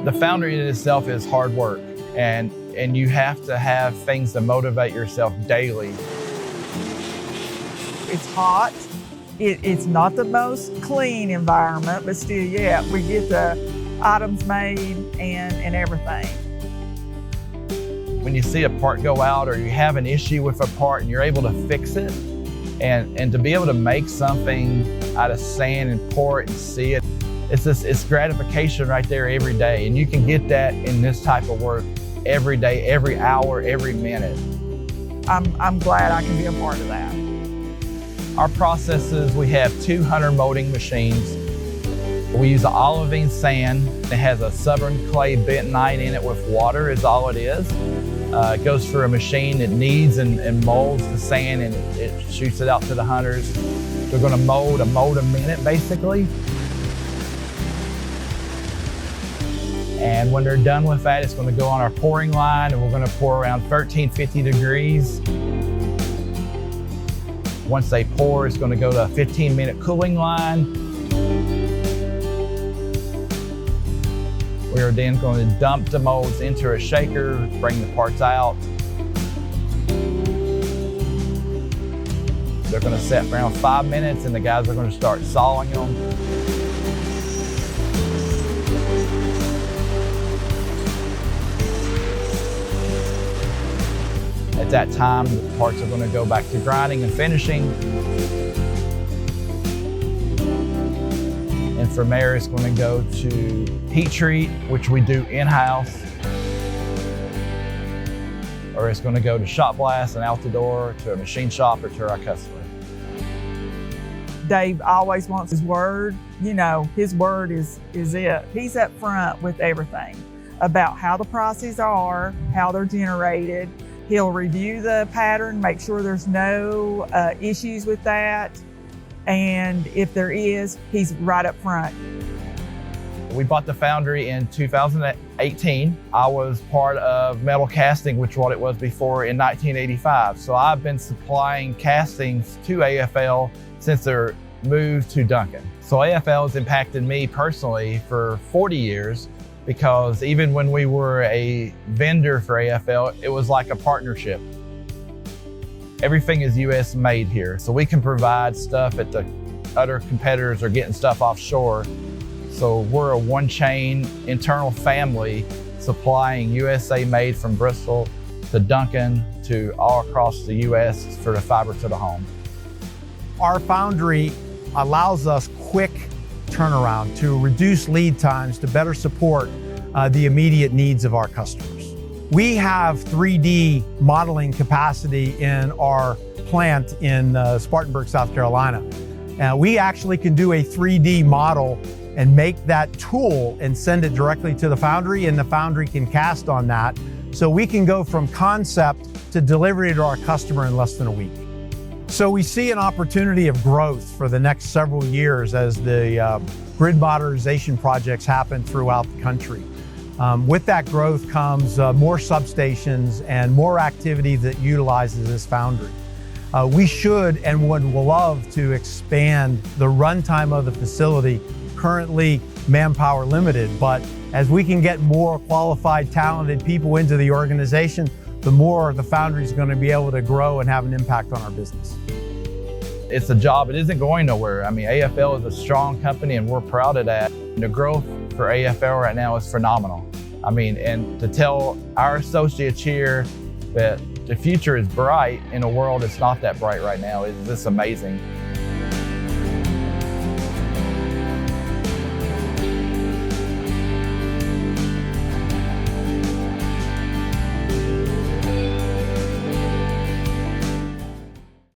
The Foundry in itself is hard work, and you have to have things to motivate yourself daily. It's hot. It's not the most clean environment, but still, yeah, we get the items made and everything. When you see a part go out or you have an issue with a part and you're able to fix it, and to be able to make something out of sand and pour it and see it, it's gratification right there every day. And you can get that in this type of work every day, every hour, every minute. I'm glad I can be a part of that. Our processes, we have 200 molding machines. We use olivine sand. It has a southern clay bentonite in it with water is all it is. It goes through a machine that kneads and molds the sand, and it shoots it out to the hunters. They're going to mold a minute basically. And when they're done with that, it's going to go on our pouring line, and we're going to pour around 1350 degrees. Once they pour, it's going to go to a 15-minute cooling line. We are then going to dump the molds into a shaker, bring the parts out. They're going to set for around 5 minutes, and the guys are going to start sawing them. At that time, the parts are going to go back to grinding and finishing. And from there, it's going to go to heat treat, which we do in-house. Or it's going to go to shop blast and out the door to a machine shop or to our customer. Dave always wants his word. You know, his word is it. He's up front with everything about how the processes are, how they're generated. He'll review the pattern, make sure there's no issues with that. And if there is, he's right up front. We bought the Foundry in 2018. I was part of metal casting, which was what it was before, in 1985. So I've been supplying castings to AFL since their move to Duncan. So AFL has impacted me personally for 40 years. Because even when we were a vendor for AFL, it was like a partnership. Everything is US made here, so we can provide stuff that the other competitors are getting stuff offshore. So we're a one chain internal family supplying USA made from Bristol to Duncan to all across the US for the fiber to the home. Our Foundry allows us quick turnaround to reduce lead times to better support the immediate needs of our customers. We have 3D modeling capacity in our plant in Spartanburg, South Carolina. We actually can do a 3D model and make that tool and send it directly to the Foundry, and the Foundry can cast on that. So we can go from concept to delivery to our customer in less than a week. So we see an opportunity of growth for the next several years as the grid modernization projects happen throughout the country. With that growth comes more substations and more activity that utilizes this Foundry. We should and would love to expand the runtime of the facility, currently manpower limited, but as we can get more qualified, talented people into the organization, the more the Foundry is going to be able to grow and have an impact on our business. It's a job, it isn't going nowhere. I mean, AFL is a strong company and we're proud of that. The growth for AFL right now is phenomenal. I mean, and to tell our associates here that the future is bright in a world that's not that bright right now is just amazing.